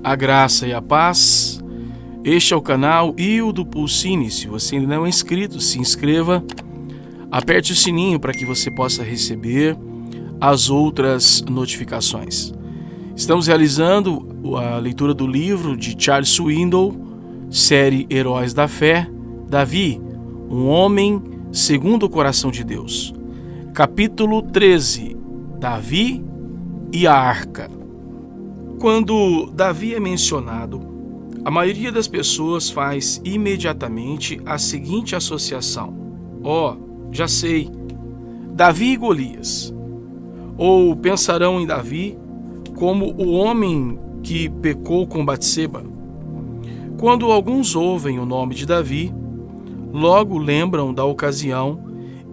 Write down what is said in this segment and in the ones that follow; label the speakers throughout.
Speaker 1: A graça e a paz. Este é o canal Hildo Pulcini. Se você ainda não é inscrito, se inscreva. Aperte o sininho para que você possa receber as outras notificações. Estamos realizando a leitura do livro de Charles Swindoll, série Heróis da Fé, Davi, um homem segundo o coração de Deus. Capítulo 13, Davi e a Arca. Quando Davi é mencionado, a maioria das pessoas faz imediatamente a seguinte associação: já sei, Davi e Golias. Ou pensarão em Davi como o homem que pecou com Batseba. Quando alguns ouvem o nome de Davi, logo lembram da ocasião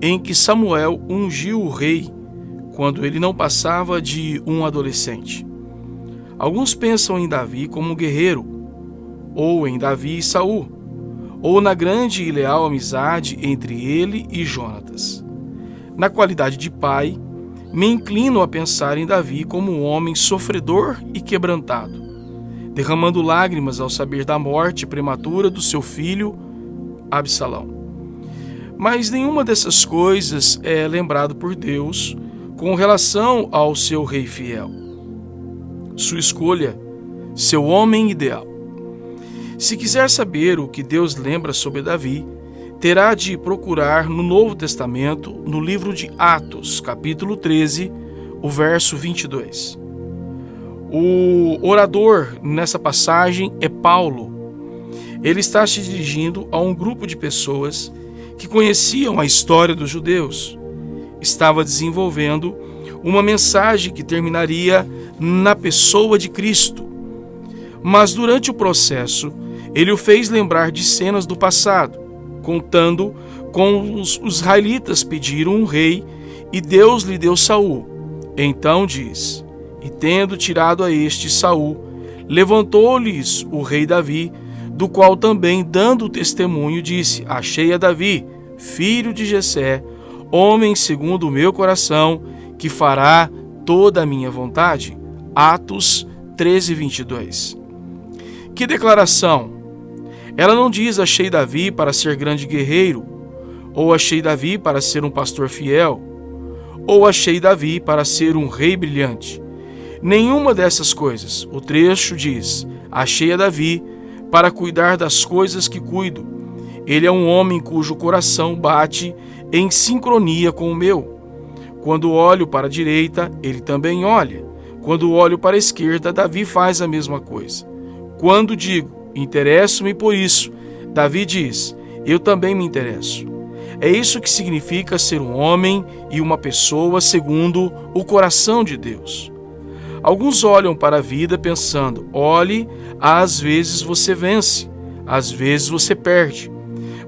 Speaker 1: em que Samuel ungiu o rei, quando ele não passava de um adolescente. Alguns pensam em Davi como um guerreiro, ou em Davi e Saul, ou na grande e leal amizade entre ele e Jonatas. Na qualidade de pai, me inclino a pensar em Davi como um homem sofredor e quebrantado, derramando lágrimas ao saber da morte prematura do seu filho Absalão. Mas nenhuma dessas coisas é lembrado por Deus com relação ao seu rei fiel, sua escolha, seu homem ideal. Se quiser saber o que Deus lembra sobre Davi, terá de procurar no Novo Testamento, no livro de Atos, capítulo 13, o verso 22. O orador nessa passagem é Paulo. Ele está se dirigindo a um grupo de pessoas que conheciam a história dos judeus. Estava desenvolvendo uma mensagem que terminaria na pessoa de Cristo. Mas durante o processo, ele o fez lembrar de cenas do passado, contando como os israelitas pediram um rei e Deus lhe deu Saul. Então diz: e tendo tirado a este Saul, levantou-lhes o rei Davi, do qual também, dando testemunho, disse: achei a Davi, filho de Jessé, homem segundo o meu coração, que fará toda a minha vontade. Atos 13, 22. Que declaração! Ela não diz: achei Davi para ser grande guerreiro, ou achei Davi para ser um pastor fiel, ou achei Davi para ser um rei brilhante. Nenhuma dessas coisas. O trecho diz: achei a Davi para cuidar das coisas que cuido. Ele é um homem cujo coração bate em sincronia com o meu. Quando olho para a direita, ele também olha. Quando olho para a esquerda, Davi faz a mesma coisa. Quando digo: interesso-me por isso, Davi diz: eu também me interesso. É isso que significa ser um homem e uma pessoa segundo o coração de Deus. Alguns olham para a vida pensando: olhe, às vezes você vence, às vezes você perde.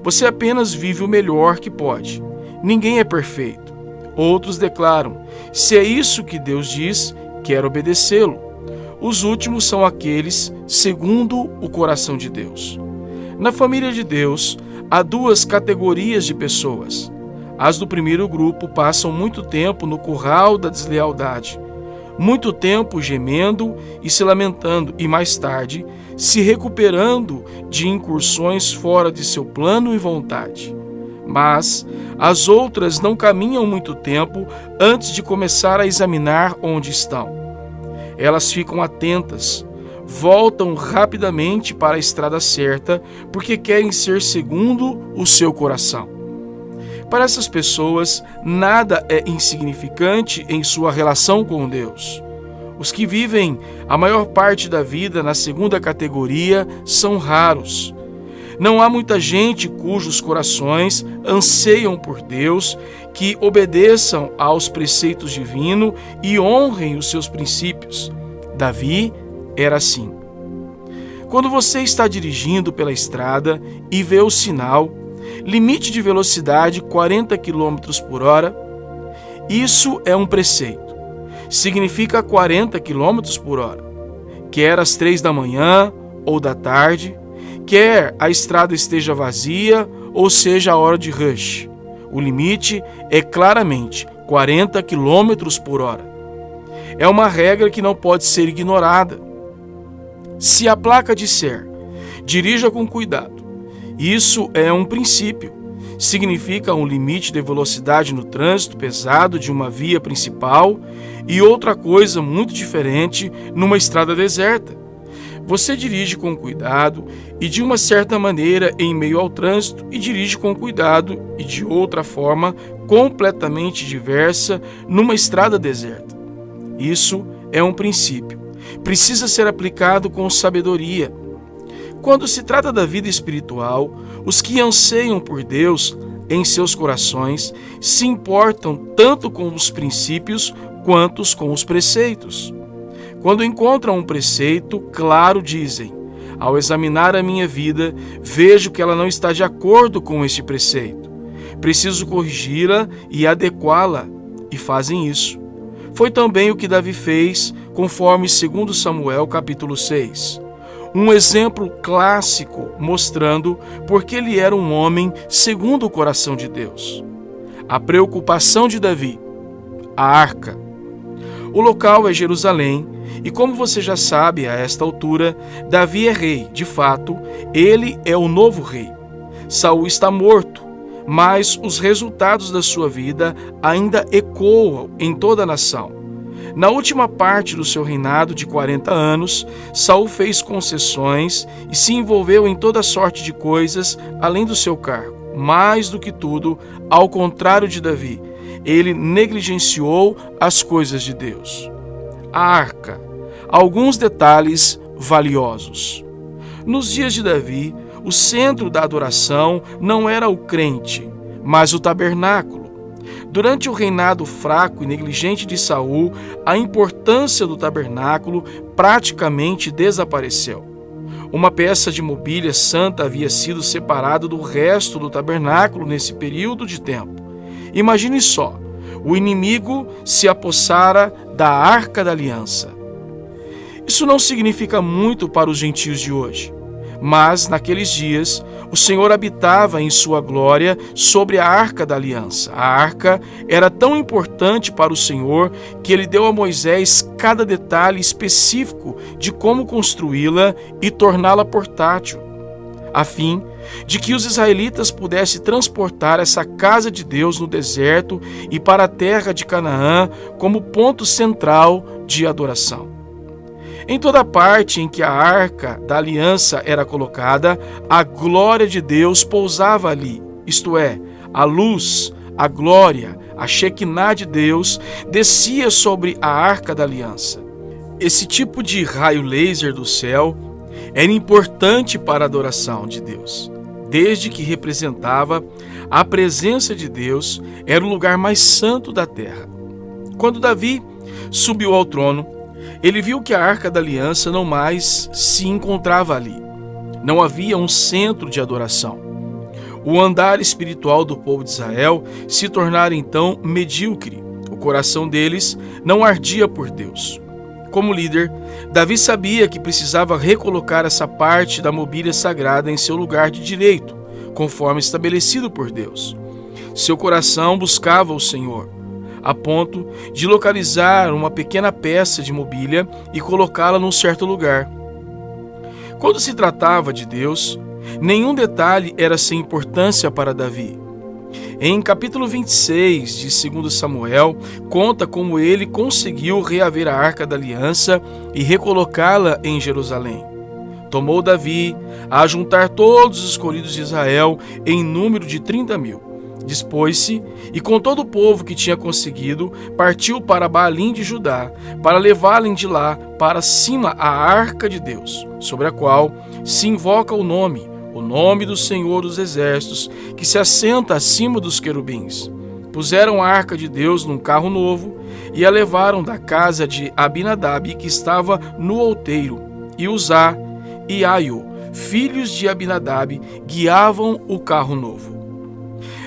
Speaker 1: Você apenas vive o melhor que pode. Ninguém é perfeito. Outros declaram: se é isso que Deus diz, quero obedecê-lo. Os últimos são aqueles segundo o coração de Deus. Na família de Deus, há duas categorias de pessoas. As do primeiro grupo passam muito tempo no curral da deslealdade, muito tempo gemendo e se lamentando, e mais tarde se recuperando de incursões fora de seu plano e vontade. Mas as outras não caminham muito tempo antes de começar a examinar onde estão. Elas ficam atentas, voltam rapidamente para a estrada certa, porque querem ser segundo o seu coração. Para essas pessoas, nada é insignificante em sua relação com Deus. Os que vivem a maior parte da vida na segunda categoria são raros. Não há muita gente cujos corações anseiam por Deus, que obedeçam aos preceitos divinos e honrem os seus princípios. Davi era assim. Quando você está dirigindo pela estrada e vê o sinal, limite de velocidade 40 km por hora, isso é um preceito. Significa 40 km por hora. Quer às 3 da manhã ou da tarde, quer a estrada esteja vazia ou seja a hora de rush. O limite é claramente 40 km por hora. É uma regra que não pode ser ignorada. Se a placa disser, dirija com cuidado, isso é um princípio. Significa um limite de velocidade no trânsito pesado de uma via principal e outra coisa muito diferente numa estrada deserta. Você dirige com cuidado e de uma certa maneira em meio ao trânsito e dirige com cuidado e de outra forma completamente diversa numa estrada deserta. Isso é um princípio. Precisa ser aplicado com sabedoria. Quando se trata da vida espiritual, os que anseiam por Deus em seus corações se importam tanto com os princípios quanto com os preceitos. Quando encontram um preceito, claro dizem, ao examinar a minha vida, vejo que ela não está de acordo com este preceito. Preciso corrigi-la e adequá-la, e fazem isso. Foi também o que Davi fez, conforme 2 Samuel capítulo 6. Um exemplo clássico mostrando porque ele era um homem segundo o coração de Deus. A preocupação de Davi, a arca. O local é Jerusalém e, como você já sabe a esta altura, Davi é rei. De fato, ele é o novo rei. Saul está morto, mas os resultados da sua vida ainda ecoam em toda a nação. Na última parte do seu reinado de 40 anos, Saul fez concessões e se envolveu em toda sorte de coisas além do seu cargo. Mais do que tudo, ao contrário de Davi, ele negligenciou as coisas de Deus. A arca. Alguns detalhes valiosos. Nos dias de Davi, o centro da adoração não era o crente, mas o tabernáculo. Durante o reinado fraco e negligente de Saul, a importância do tabernáculo praticamente desapareceu. Uma peça de mobília santa havia sido separada do resto do tabernáculo nesse período de tempo. Imagine só, o inimigo se apossara da Arca da Aliança. Isso não significa muito para os gentios de hoje. Mas, naqueles dias, o Senhor habitava em sua glória sobre a Arca da Aliança. A arca era tão importante para o Senhor que ele deu a Moisés cada detalhe específico de como construí-la e torná-la portátil, a fim de que os israelitas pudessem transportar essa casa de Deus no deserto e para a terra de Canaã como ponto central de adoração. Em toda parte em que a arca da aliança era colocada, a glória de Deus pousava ali, isto é, a luz, a glória, a Shekinah de Deus descia sobre a arca da aliança. Esse tipo de raio laser do céu era importante para a adoração de Deus, desde que representava a presença de Deus, era o lugar mais santo da terra. Quando Davi subiu ao trono, ele viu que a Arca da Aliança não mais se encontrava ali. Não havia um centro de adoração. O andar espiritual do povo de Israel se tornara então medíocre. O coração deles não ardia por Deus. Como líder, Davi sabia que precisava recolocar essa parte da mobília sagrada em seu lugar de direito, conforme estabelecido por Deus. Seu coração buscava o Senhor, a ponto de localizar uma pequena peça de mobília e colocá-la num certo lugar. Quando se tratava de Deus, nenhum detalhe era sem importância para Davi. Em capítulo 26 de 2 Samuel, conta como ele conseguiu reaver a Arca da Aliança e recolocá-la em Jerusalém. Tomou Davi a juntar todos os escolhidos de Israel em número de 30.000. Dispôs-se e com todo o povo que tinha conseguido, partiu para Baalim de Judá, para levá-la de lá para cima a arca de Deus, sobre a qual se invoca o nome do Senhor dos Exércitos, que se assenta acima dos querubins. Puseram a arca de Deus num carro novo e a levaram da casa de Abinadab, que estava no outeiro, e Uzá e Aiô, filhos de Abinadab, guiavam o carro novo.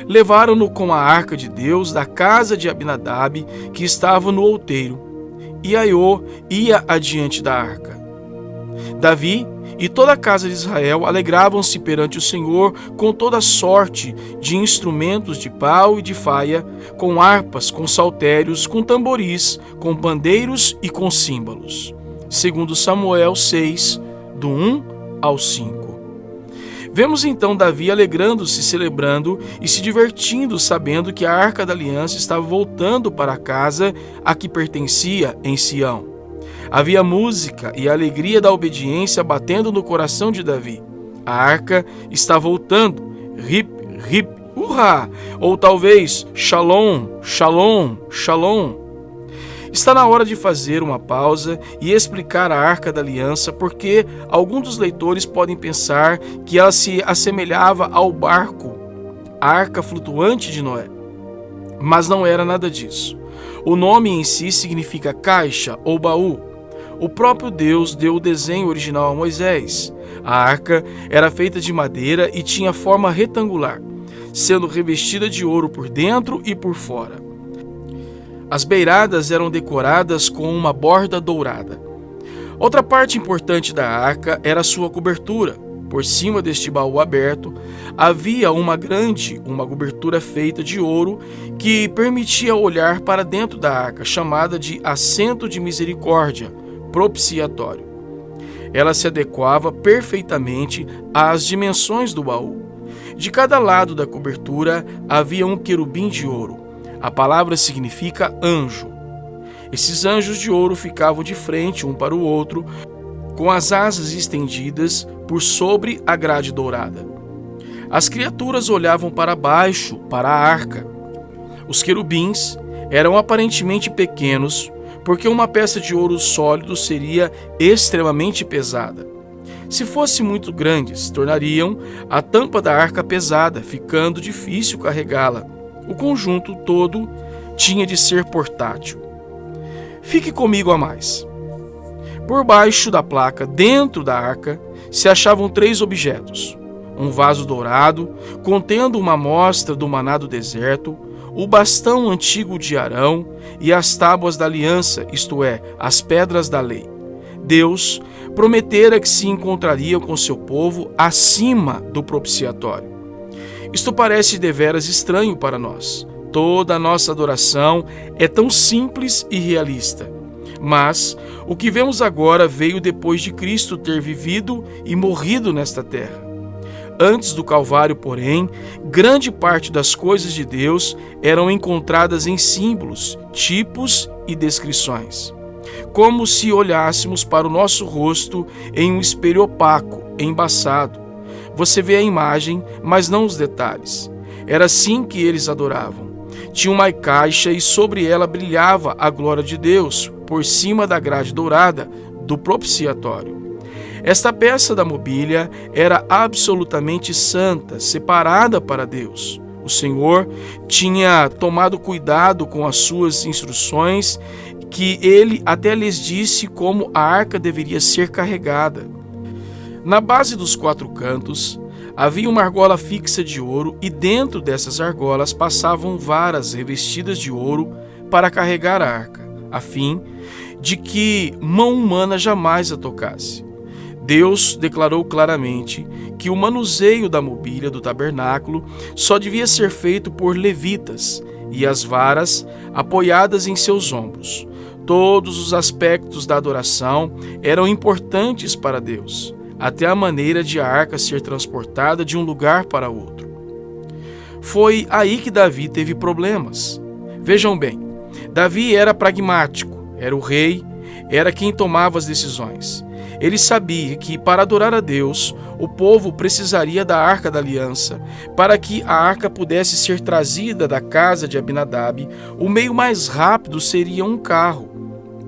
Speaker 1: Levaram-no com a arca de Deus da casa de Abinadab, que estava no outeiro, e Aiô ia adiante da arca. Davi e toda a casa de Israel alegravam-se perante o Senhor com toda sorte de instrumentos de pau e de faia, com harpas, com saltérios, com tamboris, com pandeiros e com símbolos. Segundo Samuel 6, do 1 ao 5. Vemos então Davi alegrando-se, celebrando e se divertindo, sabendo que a Arca da Aliança estava voltando para a casa a que pertencia em Sião. Havia música e a alegria da obediência batendo no coração de Davi. A arca está voltando. Rip, rip, urra! Ou talvez shalom, shalom, shalom. Está na hora de fazer uma pausa e explicar a Arca da Aliança, porque alguns dos leitores podem pensar que ela se assemelhava ao barco, a arca flutuante de Noé. Mas não era nada disso. O nome em si significa caixa ou baú. O próprio Deus deu o desenho original a Moisés. A arca era feita de madeira e tinha forma retangular, sendo revestida de ouro por dentro e por fora. As beiradas eram decoradas com uma borda dourada. Outra parte importante da arca era sua cobertura. Por cima deste baú aberto, havia uma cobertura feita de ouro que permitia olhar para dentro da arca, chamada de assento de misericórdia, propiciatório. Ela se adequava perfeitamente às dimensões do baú. De cada lado da cobertura havia um querubim de ouro. A palavra significa anjo. Esses anjos de ouro ficavam de frente um para o outro, com as asas estendidas por sobre a grade dourada. As criaturas olhavam para baixo, para a arca. Os querubins eram aparentemente pequenos, porque uma peça de ouro sólido seria extremamente pesada. Se fossem muito grandes, tornariam a tampa da arca pesada, ficando difícil carregá-la. O conjunto todo tinha de ser portátil. Fique comigo a mais. Por baixo da placa, dentro da arca, se achavam 3 objetos: um vaso dourado, contendo uma amostra do maná do deserto, o bastão antigo de Arão e as tábuas da aliança, isto é, as pedras da lei. Deus prometera que se encontraria com seu povo acima do propiciatório. Isto parece deveras estranho para nós. Toda a nossa adoração é tão simples e realista. Mas o que vemos agora veio depois de Cristo ter vivido e morrido nesta terra. Antes do Calvário, porém, grande parte das coisas de Deus eram encontradas em símbolos, tipos e descrições. Como se olhássemos para o nosso rosto em um espelho opaco, embaçado. Você vê a imagem, mas não os detalhes. Era assim que eles adoravam. Tinha uma caixa e sobre ela brilhava a glória de Deus, por cima da grade dourada do propiciatório. Esta peça da mobília era absolutamente santa, separada para Deus. O Senhor tinha tomado cuidado com as suas instruções, que ele até lhes disse como a arca deveria ser carregada. Na base dos 4 cantos havia uma argola fixa de ouro e dentro dessas argolas passavam varas revestidas de ouro para carregar a arca, a fim de que mão humana jamais a tocasse. Deus declarou claramente que o manuseio da mobília do tabernáculo só devia ser feito por levitas e as varas apoiadas em seus ombros. Todos os aspectos da adoração eram importantes para Deus, até a maneira de a arca ser transportada de um lugar para outro. Foi aí que Davi teve problemas. Vejam bem, Davi era pragmático, era o rei, era quem tomava as decisões. Ele sabia que, para adorar a Deus, o povo precisaria da Arca da Aliança. Para que a arca pudesse ser trazida da casa de Abinadab, o meio mais rápido seria um carro.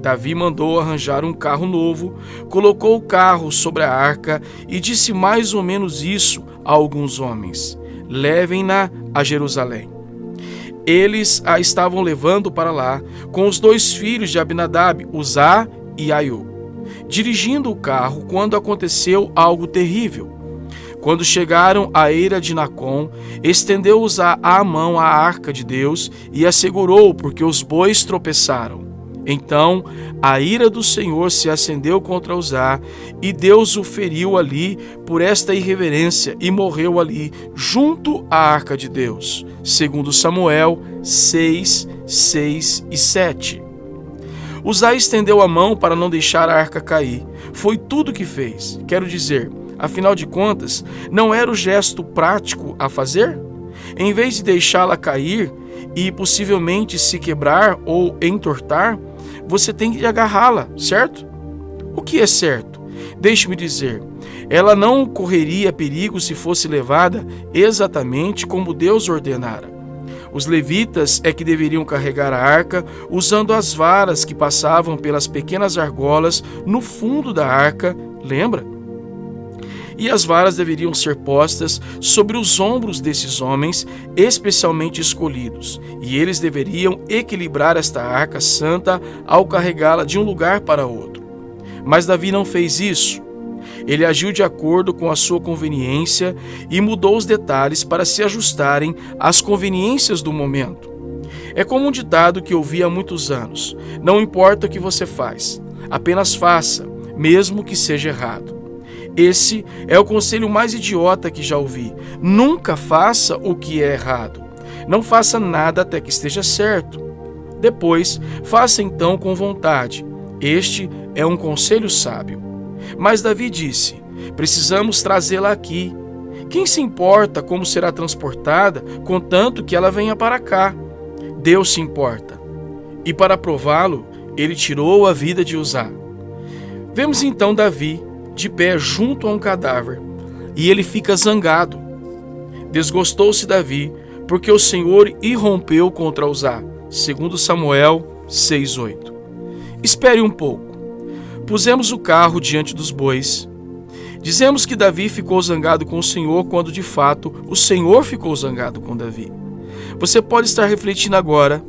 Speaker 1: Davi mandou arranjar um carro novo, colocou o carro sobre a arca e disse mais ou menos isso a alguns homens: levem-na a Jerusalém. Eles a estavam levando para lá com os 2 filhos de Abinadab, Uzá e Aiú, dirigindo o carro quando aconteceu algo terrível. Quando chegaram à eira de Nacon, estendeu Uzá a mão à arca de Deus e a segurou, porque os bois tropeçaram. Então a ira do Senhor se acendeu contra Uzá, e Deus o feriu ali por esta irreverência, e morreu ali, junto à arca de Deus. Segundo Samuel 6, 6 e 7. Uzá estendeu a mão para não deixar a arca cair. foi tudo que fez. Quero dizer, afinal de contas, não era o gesto prático a fazer? Em vez de deixá-la cair e possivelmente se quebrar ou entortar, você tem que agarrá-la, certo? O que é certo? Deixe-me dizer, ela não correria perigo se fosse levada exatamente como Deus ordenara. Os levitas é que deveriam carregar a arca usando as varas que passavam pelas pequenas argolas no fundo da arca, lembra? E as varas deveriam ser postas sobre os ombros desses homens especialmente escolhidos, e eles deveriam equilibrar esta arca santa ao carregá-la de um lugar para outro. Mas Davi não fez isso. Ele agiu de acordo com a sua conveniência e mudou os detalhes para se ajustarem às conveniências do momento. É como um ditado que ouvi há muitos anos: não importa o que você faz, apenas faça, mesmo que seja errado. Esse é o conselho mais idiota que já ouvi. Nunca faça o que é errado. Não faça nada até que esteja certo. Depois, faça então com vontade. Este é um conselho sábio. Mas Davi disse: precisamos trazê-la aqui. Quem se importa como será transportada, contanto que ela venha para cá? Deus se importa. E para prová-lo, ele tirou a vida de Uzá. Vemos então Davi de pé junto a um cadáver, e ele fica zangado. Desgostou-se Davi, porque o Senhor irrompeu contra Uzá. 2 Samuel 6:8. Espere um pouco. Pusemos o carro diante dos bois. Dizemos que Davi ficou zangado com o Senhor, quando de fato o Senhor ficou zangado com Davi. Você pode estar refletindo agora: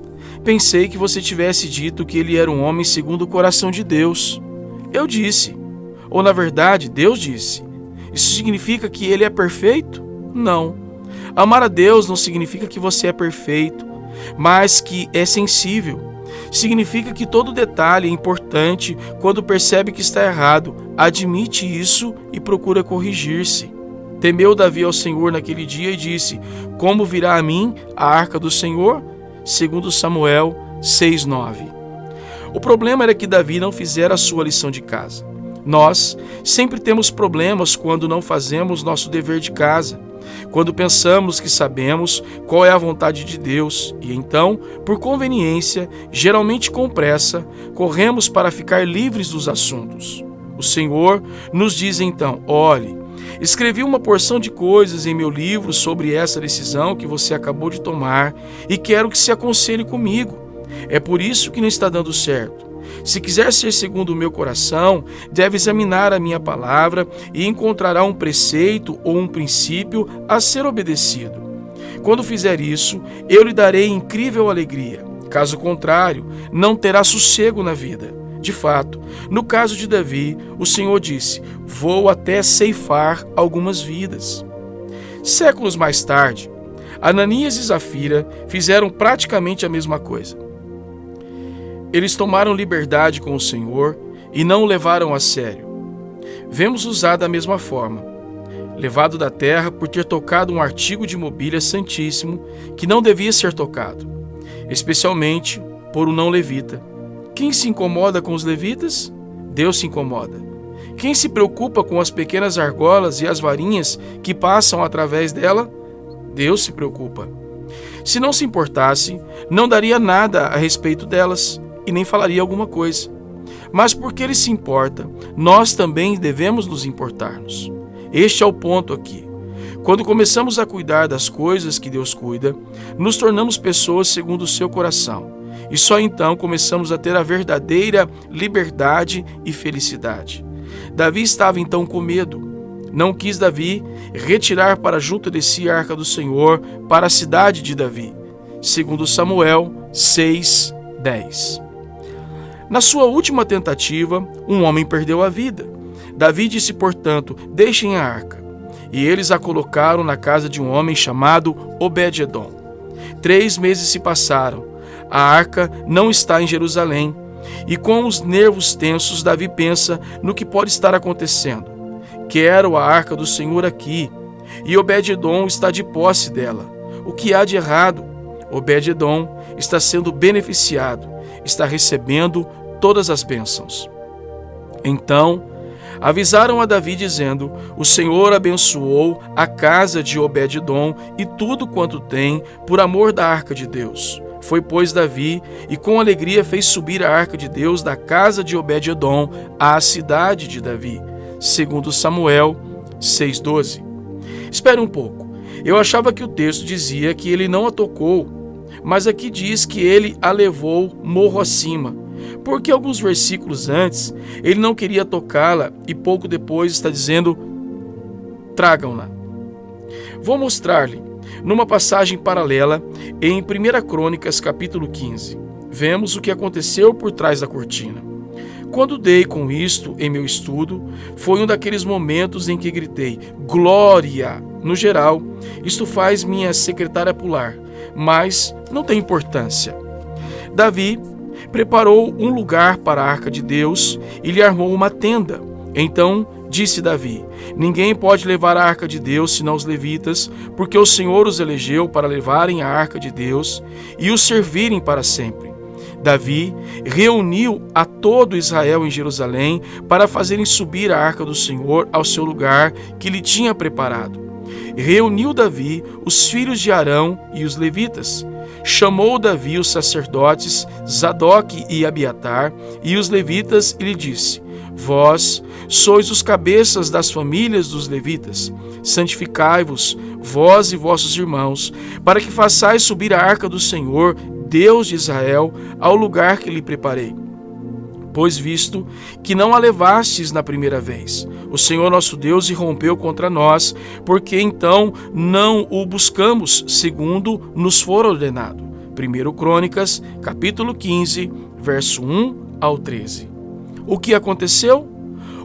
Speaker 1: pensei que você tivesse dito que ele era um homem segundo o coração de Deus. Eu disse. Ou na verdade, Deus disse. Isso significa que ele é perfeito? Não. Amar a Deus não significa que você é perfeito, mas que é sensível. Significa que todo detalhe é importante. Quando percebe que está errado, admite isso e procura corrigir-se. Temeu Davi ao Senhor naquele dia e disse: como virá a mim a arca do Senhor? 2 Samuel 6:9. O problema era que Davi não fizera a sua lição de casa. Nós sempre temos problemas quando não fazemos nosso dever de casa, quando pensamos que sabemos qual é a vontade de Deus e então, por conveniência, geralmente com pressa, corremos para ficar livres dos assuntos. O Senhor nos diz então: olhe, escrevi uma porção de coisas em meu livro sobre essa decisão que você acabou de tomar e quero que se aconselhe comigo. É por isso que não está dando certo. Se quiser ser segundo o meu coração, deve examinar a minha palavra e encontrará um preceito ou um princípio a ser obedecido. Quando fizer isso, eu lhe darei incrível alegria. Caso contrário, não terá sossego na vida. De fato, no caso de Davi, o Senhor disse: vou até ceifar algumas vidas. Séculos mais tarde, Ananias e Zafira fizeram praticamente a mesma coisa. Eles tomaram liberdade com o Senhor e não o levaram a sério. Vemos Uzá da mesma forma, levado da terra por ter tocado um artigo de mobília santíssimo que não devia ser tocado, especialmente por um não levita. Quem se incomoda com os levitas? Deus se incomoda. Quem se preocupa com as pequenas argolas e as varinhas que passam através dela? Deus se preocupa. Se não se importasse, não daria nada a respeito delas e nem falaria alguma coisa. Mas porque ele se importa, nós também devemos nos importar-nos. Este é o ponto aqui. Quando começamos a cuidar das coisas que Deus cuida, nos tornamos pessoas segundo o seu coração. E só então começamos a ter a verdadeira liberdade e felicidade. Davi estava então com medo. Não quis Davi retirar para junto de si a arca do Senhor para a cidade de Davi. 2 Samuel 6:10. Na sua última tentativa, um homem perdeu a vida. Davi disse, portanto: deixem a arca. E eles a colocaram na casa de um homem chamado Obed-edom. 3 meses se passaram. A arca não está em Jerusalém. E com os nervos tensos, Davi pensa no que pode estar acontecendo. Quero a arca do Senhor aqui. E Obed-edom está de posse dela. O que há de errado? Obed-edom está sendo beneficiado, está recebendo todas as bênçãos. Então, Avisaram a Davi dizendo: o Senhor abençoou a casa de Obed-edom e tudo quanto tem, por amor da arca de Deus. Foi, pois, Davi, e com alegria fez subir a arca de Deus da casa de Obed-edom à cidade de Davi. Segundo Samuel 6,12. Espere um pouco. Eu achava que o texto dizia que ele não a tocou, mas aqui diz que ele a levou morro acima, porque alguns versículos antes ele não queria tocá-la e pouco depois está dizendo: tragam-na. Vou mostrar-lhe numa passagem paralela em 1 Crônicas capítulo 15. Vemos o que aconteceu por trás da cortina. Quando dei com isto em meu estudo, foi um daqueles momentos em que gritei: glória! No geral, isto faz minha secretária pular, mas não tem importância. Davi preparou um lugar para a arca de Deus e lhe armou uma tenda. Então disse Davi: ninguém pode levar a arca de Deus senão os levitas, porque o Senhor os elegeu para levarem a arca de Deus e os servirem para sempre. Davi reuniu a todo Israel em Jerusalém para fazerem subir a arca do Senhor ao seu lugar que lhe tinha preparado. Reuniu Davi os filhos de Arão e os levitas. Chamou Davi os sacerdotes Zadoque e Abiatar e os levitas e lhe disse: vós sois os cabeças das famílias dos levitas. Santificai-vos, vós e vossos irmãos, para que façais subir a arca do Senhor, Deus de Israel, ao lugar que lhe preparei. Pois visto que não a levastes na primeira vez, o Senhor nosso Deus irrompeu contra nós, porque então não o buscamos, segundo nos for ordenado. 1 Crônicas, capítulo 15, verso 1 ao 13. O que aconteceu?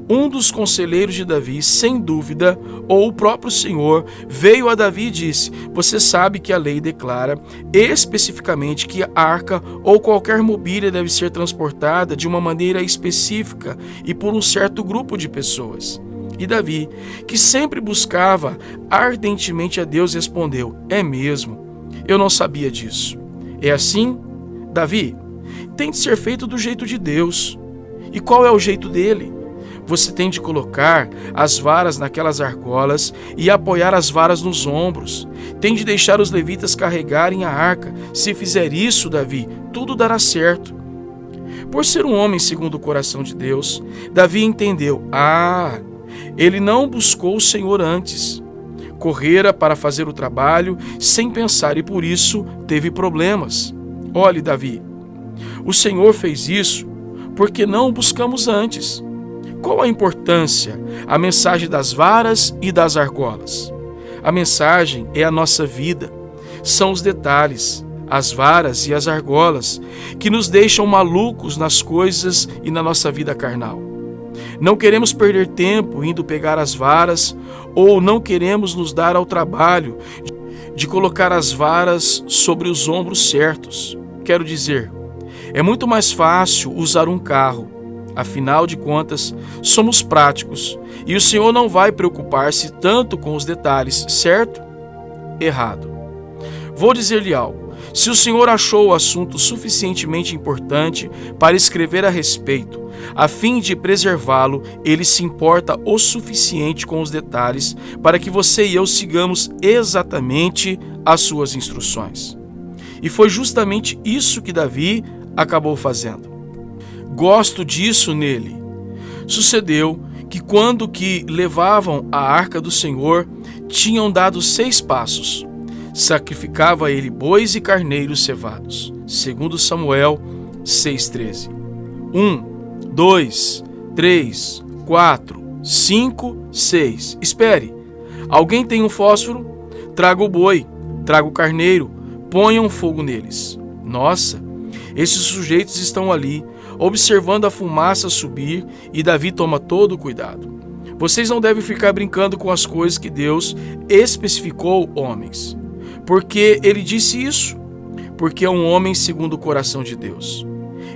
Speaker 1: Um dos conselheiros de Davi, sem dúvida, ou o próprio Senhor, veio a Davi e disse: você sabe que a lei declara especificamente que a arca ou qualquer mobília deve ser transportada de uma maneira específica e por um certo grupo de pessoas. E Davi, que sempre buscava ardentemente a Deus, respondeu: é mesmo, eu não sabia disso. É assim? Davi, tem de ser feito do jeito de Deus. E qual é o jeito dele? Você tem de colocar as varas naquelas argolas e apoiar as varas nos ombros. Tem de deixar os levitas carregarem a arca. Se fizer isso, Davi, tudo dará certo. Por ser um homem segundo o coração de Deus, Davi entendeu: ele não buscou o Senhor antes. Correra para fazer o trabalho sem pensar e por isso teve problemas. Olhe, Davi, o Senhor fez isso porque não o buscamos antes. Qual a importância? A mensagem das varas e das argolas. A mensagem é a nossa vida. São os detalhes, as varas e as argolas, que nos deixam malucos nas coisas e na nossa vida carnal. Não queremos perder tempo indo pegar as varas ou não queremos nos dar ao trabalho de colocar as varas sobre os ombros certos. Quero dizer, é muito mais fácil usar um carro. Afinal de contas, somos práticos e o Senhor não vai preocupar-se tanto com os detalhes, certo? Errado. Vou dizer-lhe algo. Se o Senhor achou o assunto suficientemente importante para escrever a respeito, a fim de preservá-lo, ele se importa o suficiente com os detalhes para que você e eu sigamos exatamente as suas instruções. E foi justamente isso que Davi acabou fazendo. Gosto disso nele. Sucedeu que quando que levavam a arca do Senhor, tinham dado 6 passos. Sacrificava ele bois e carneiros cevados. Segundo Samuel 6,13. 1, 2, 3, 4, 5, 6. Espere. Alguém tem um fósforo? Traga o boi, traga o carneiro, ponham fogo neles. Nossa, esses sujeitos estão ali, observando a fumaça subir, e Davi toma todo o cuidado. Vocês não devem ficar brincando com as coisas que Deus especificou, homens. Porque ele disse isso? Porque é um homem segundo o coração de Deus.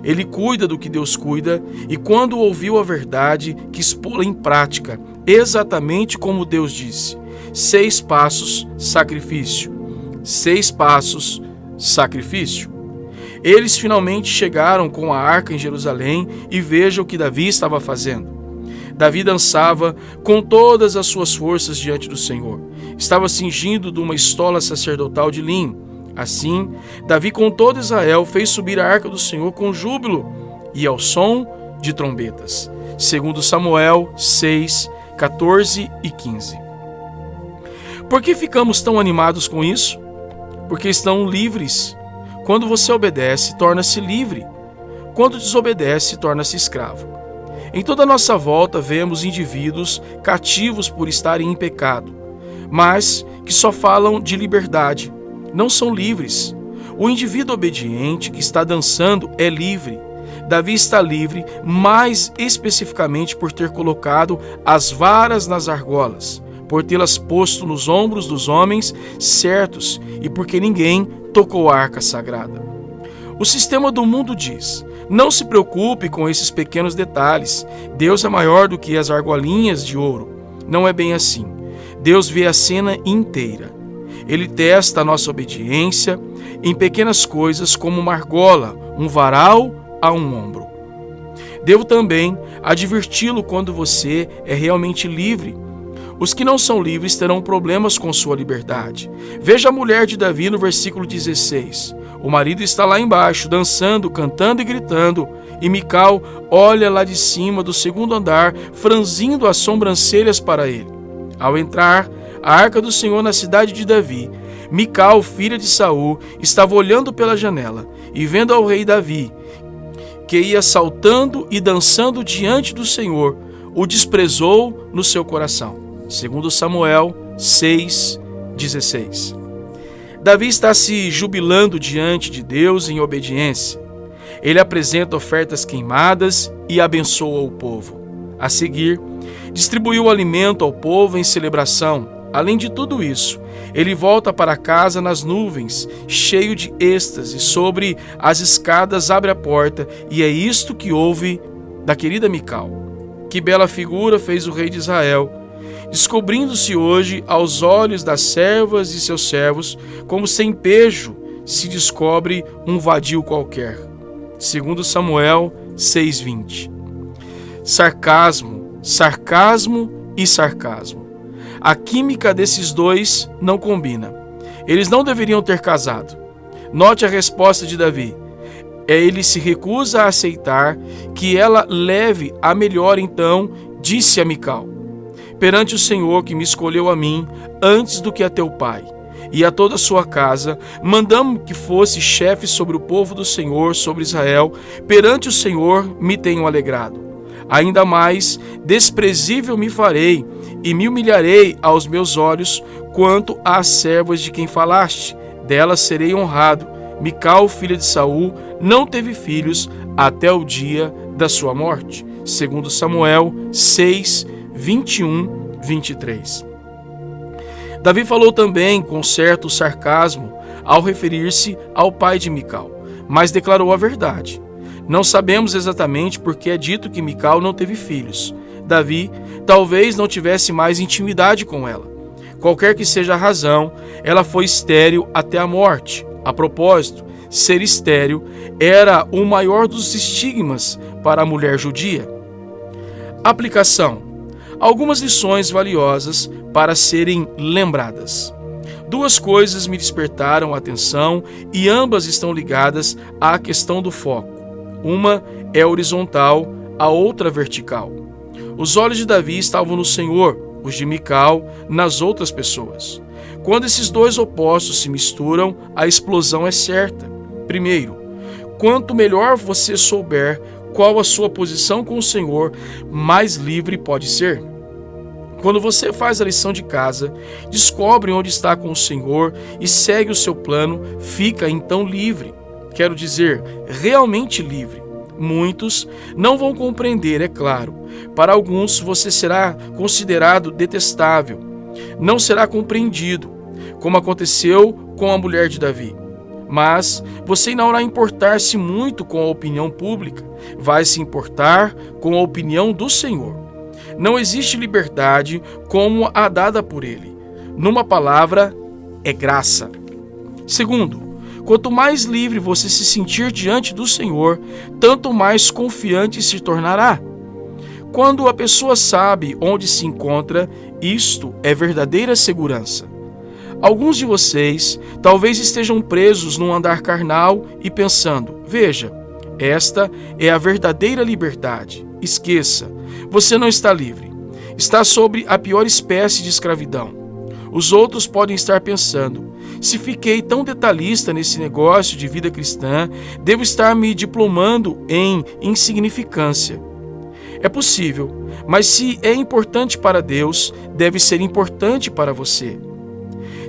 Speaker 1: Ele cuida do que Deus cuida, e quando ouviu a verdade, quis pô-la em prática, exatamente como Deus disse. 6 passos, sacrifício. 6 passos, sacrifício. Eles finalmente chegaram com a arca em Jerusalém e vejam o que Davi estava fazendo. Davi dançava com todas as suas forças diante do Senhor. Estava cingido de uma estola sacerdotal de linho. Assim, Davi com todo Israel fez subir a arca do Senhor com júbilo e ao som de trombetas. Segundo Samuel 6, 14 e 15. Por que ficamos tão animados com isso? Porque estão livres. Quando você obedece, torna-se livre. Quando desobedece, torna-se escravo. Em toda a nossa volta vemos indivíduos cativos por estarem em pecado, mas que só falam de liberdade. Não são livres. O indivíduo obediente que está dançando é livre. Davi está livre, mais especificamente por ter colocado as varas nas argolas, por tê-las posto nos ombros dos homens certos e porque ninguém tocou a arca sagrada. O sistema do mundo diz: não se preocupe com esses pequenos detalhes. Deus é maior do que as argolinhas de ouro. Não é bem assim. Deus vê a cena inteira. Ele testa a nossa obediência em pequenas coisas como uma argola, um varal a um ombro. Devo também adverti-lo quando você é realmente livre. Os que não são livres terão problemas com sua liberdade. Veja a mulher de Davi no versículo 16. O marido está lá embaixo, dançando, cantando e gritando, e Mical olha lá de cima do segundo andar, franzindo as sobrancelhas para ele. Ao entrar a arca do Senhor na cidade de Davi, Mical, filha de Saul, estava olhando pela janela e vendo ao rei Davi, que ia saltando e dançando diante do Senhor, o desprezou no seu coração. Segundo Samuel 6:16. Davi está se jubilando diante de Deus em obediência. Ele apresenta ofertas queimadas e abençoa o povo. A seguir, distribuiu alimento ao povo em celebração. Além de tudo isso, ele volta para casa nas nuvens, cheio de êxtase. Sobre as escadas abre a porta, e é isto que ouve da querida Mical. Que bela figura fez o rei de Israel, descobrindo-se hoje aos olhos das servas e seus servos, como sem pejo se descobre um vadio qualquer. Segundo Samuel 6:20. Sarcasmo, sarcasmo e sarcasmo. A química desses dois não combina. Eles não deveriam ter casado. Note a resposta de Davi. Ele se recusa a aceitar que ela leve a melhor, então disse a Mical: perante o Senhor que me escolheu a mim antes do que a teu pai e a toda a sua casa, mandamos que fosse chefe sobre o povo do Senhor, sobre Israel. Perante o Senhor me tenho alegrado. Ainda mais desprezível me farei e me humilharei aos meus olhos quanto às servas de quem falaste. Delas serei honrado. Mical, filha de Saul, não teve filhos até o dia da sua morte. Segundo Samuel 6:21-23. Davi falou também com certo sarcasmo ao referir-se ao pai de Mical, mas declarou a verdade. Não sabemos exatamente por que é dito que Mical não teve filhos. Davi talvez não tivesse mais intimidade com ela. Qualquer que seja a razão, ela foi estéril até a morte. A propósito, ser estéril era o maior dos estigmas para a mulher judia. Aplicação: algumas lições valiosas para serem lembradas. Duas coisas me despertaram a atenção e ambas estão ligadas à questão do foco. Uma é horizontal, a outra vertical. Os olhos de Davi estavam no Senhor, os de Mical nas outras pessoas. Quando esses dois opostos se misturam, a explosão é certa. Primeiro, quanto melhor você souber qual a sua posição com o Senhor, mais livre pode ser. Quando você faz a lição de casa, descobre onde está com o Senhor e segue o seu plano, fica então livre. Quero dizer, realmente livre. Muitos não vão compreender, é claro. Para alguns você será considerado detestável. Não será compreendido, como aconteceu com a mulher de Davi. Mas você não irá importar-se muito com a opinião pública, vai se importar com a opinião do Senhor. Não existe liberdade como a dada por Ele. Numa palavra, é graça. Segundo, quanto mais livre você se sentir diante do Senhor, tanto mais confiante se tornará. Quando a pessoa sabe onde se encontra, isto é verdadeira segurança. Alguns de vocês talvez estejam presos num andar carnal e pensando: veja, esta é a verdadeira liberdade. Esqueça, você não está livre. Está sob a pior espécie de escravidão. Os outros podem estar pensando: se fiquei tão detalhista nesse negócio de vida cristã, devo estar me diplomando em insignificância. É possível, mas se é importante para Deus, deve ser importante para você.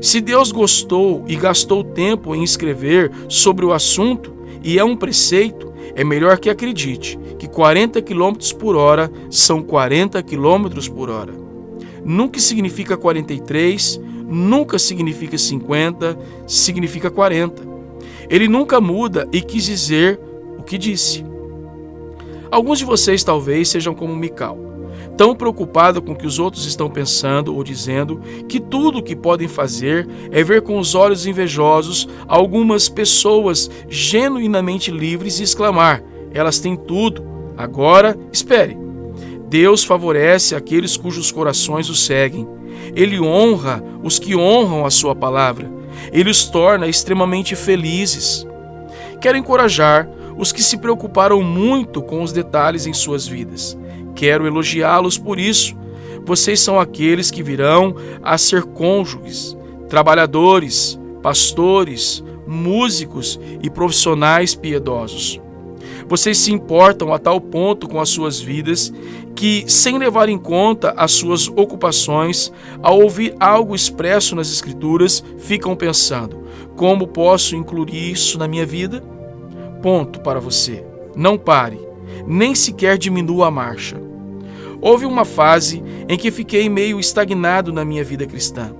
Speaker 1: Se Deus gostou e gastou tempo em escrever sobre o assunto, e é um preceito, é melhor que acredite que 40 km por hora são 40 km por hora. Nunca significa 43, nunca significa 50, significa 40. Ele nunca muda e quis dizer o que disse. Alguns de vocês talvez sejam como Mical, tão preocupado com o que os outros estão pensando ou dizendo, que tudo o que podem fazer é ver com os olhos invejosos algumas pessoas genuinamente livres e exclamar: elas têm tudo. Agora, espere. Deus favorece aqueles cujos corações o seguem. Ele honra os que honram a sua palavra. Ele os torna extremamente felizes. Quero encorajar os que se preocuparam muito com os detalhes em suas vidas. Quero elogiá-los por isso. Vocês são aqueles que virão a ser cônjuges, trabalhadores, pastores, músicos e profissionais piedosos. Vocês se importam a tal ponto com as suas vidas que, sem levar em conta as suas ocupações, ao ouvir algo expresso nas Escrituras, ficam pensando: como posso incluir isso na minha vida? Ponto para você. Não pare, nem sequer diminua a marcha. Houve uma fase em que fiquei meio estagnado na minha vida cristã.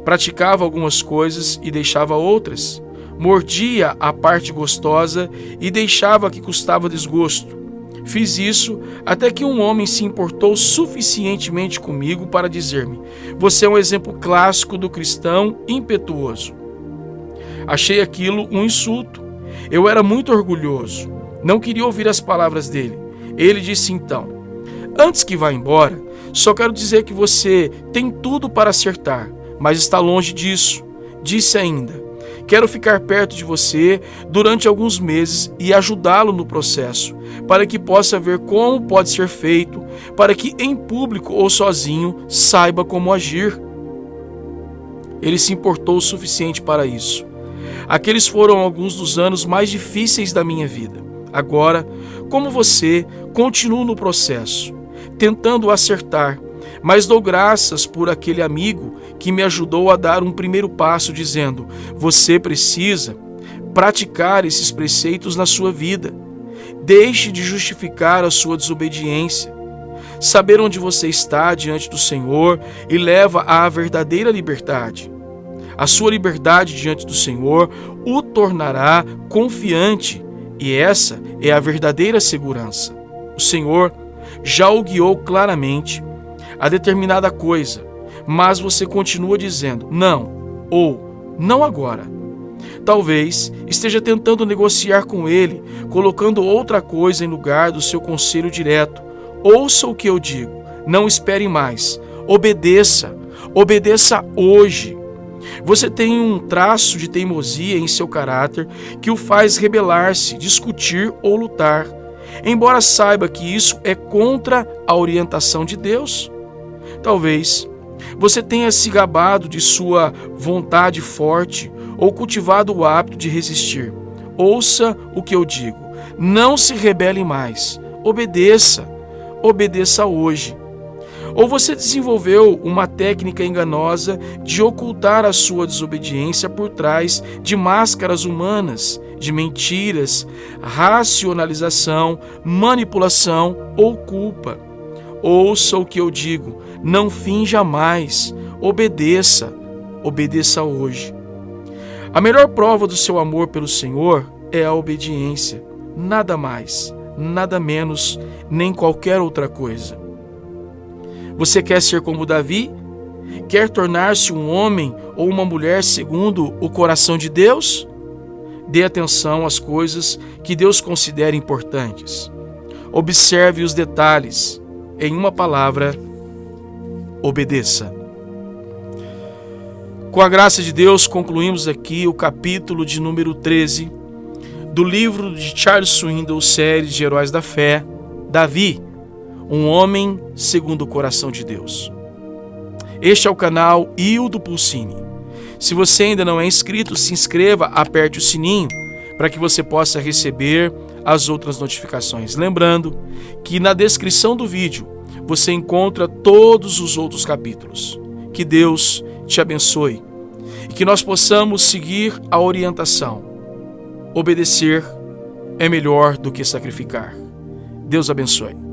Speaker 1: Praticava algumas coisas e deixava outras. Mordia a parte gostosa e deixava a que custava desgosto. Fiz isso até que um homem se importou suficientemente comigo para dizer-me: você é um exemplo clássico do cristão impetuoso. Achei aquilo um insulto. Eu era muito orgulhoso. Não queria ouvir as palavras dele. Ele disse então: antes que vá embora, só quero dizer que você tem tudo para acertar, mas está longe disso. Disse ainda: quero ficar perto de você durante alguns meses e ajudá-lo no processo, para que possa ver como pode ser feito, para que em público ou sozinho saiba como agir. Ele se importou o suficiente para isso. Aqueles foram alguns dos anos mais difíceis da minha vida. Agora, como você, continuo no processo, tentando acertar, mas dou graças por aquele amigo que me ajudou a dar um primeiro passo, dizendo: você precisa praticar esses preceitos na sua vida. Deixe de justificar a sua desobediência. Saber onde você está diante do Senhor e leva à verdadeira liberdade. A sua liberdade diante do Senhor o tornará confiante, e essa é a verdadeira segurança. O Senhor já o guiou claramente a determinada coisa, mas você continua dizendo não ou não agora. Talvez esteja tentando negociar com ele, colocando outra coisa em lugar do seu conselho direto. Ouça o que eu digo, não espere mais, obedeça hoje. Você tem um traço de teimosia em seu caráter que o faz rebelar-se, discutir ou lutar, embora saiba que isso é contra a orientação de Deus. Talvez você tenha se gabado de sua vontade forte ou cultivado o hábito de resistir. Ouça o que eu digo, não se rebele mais, obedeça hoje. Ou você desenvolveu uma técnica enganosa de ocultar a sua desobediência por trás de máscaras humanas, de mentiras, racionalização, manipulação ou culpa. Ouça o que eu digo, não finja mais, obedeça hoje. A melhor prova do seu amor pelo Senhor é a obediência, nada mais, nada menos, nem qualquer outra coisa. Você quer ser como Davi? Quer tornar-se um homem ou uma mulher segundo o coração de Deus? Dê atenção às coisas que Deus considera importantes. Observe os detalhes. Em uma palavra, obedeça. Com a graça de Deus, concluímos aqui o capítulo de número 13 do livro de Charles Swindoll, série de Heróis da Fé, Davi, um homem segundo o coração de Deus. Este é o canal Hildo Pulcini. Se você ainda não é inscrito, se inscreva, aperte o sininho para que você possa receber as outras notificações. Lembrando que na descrição do vídeo você encontra todos os outros capítulos. Que Deus te abençoe e que nós possamos seguir a orientação. Obedecer é melhor do que sacrificar. Deus abençoe.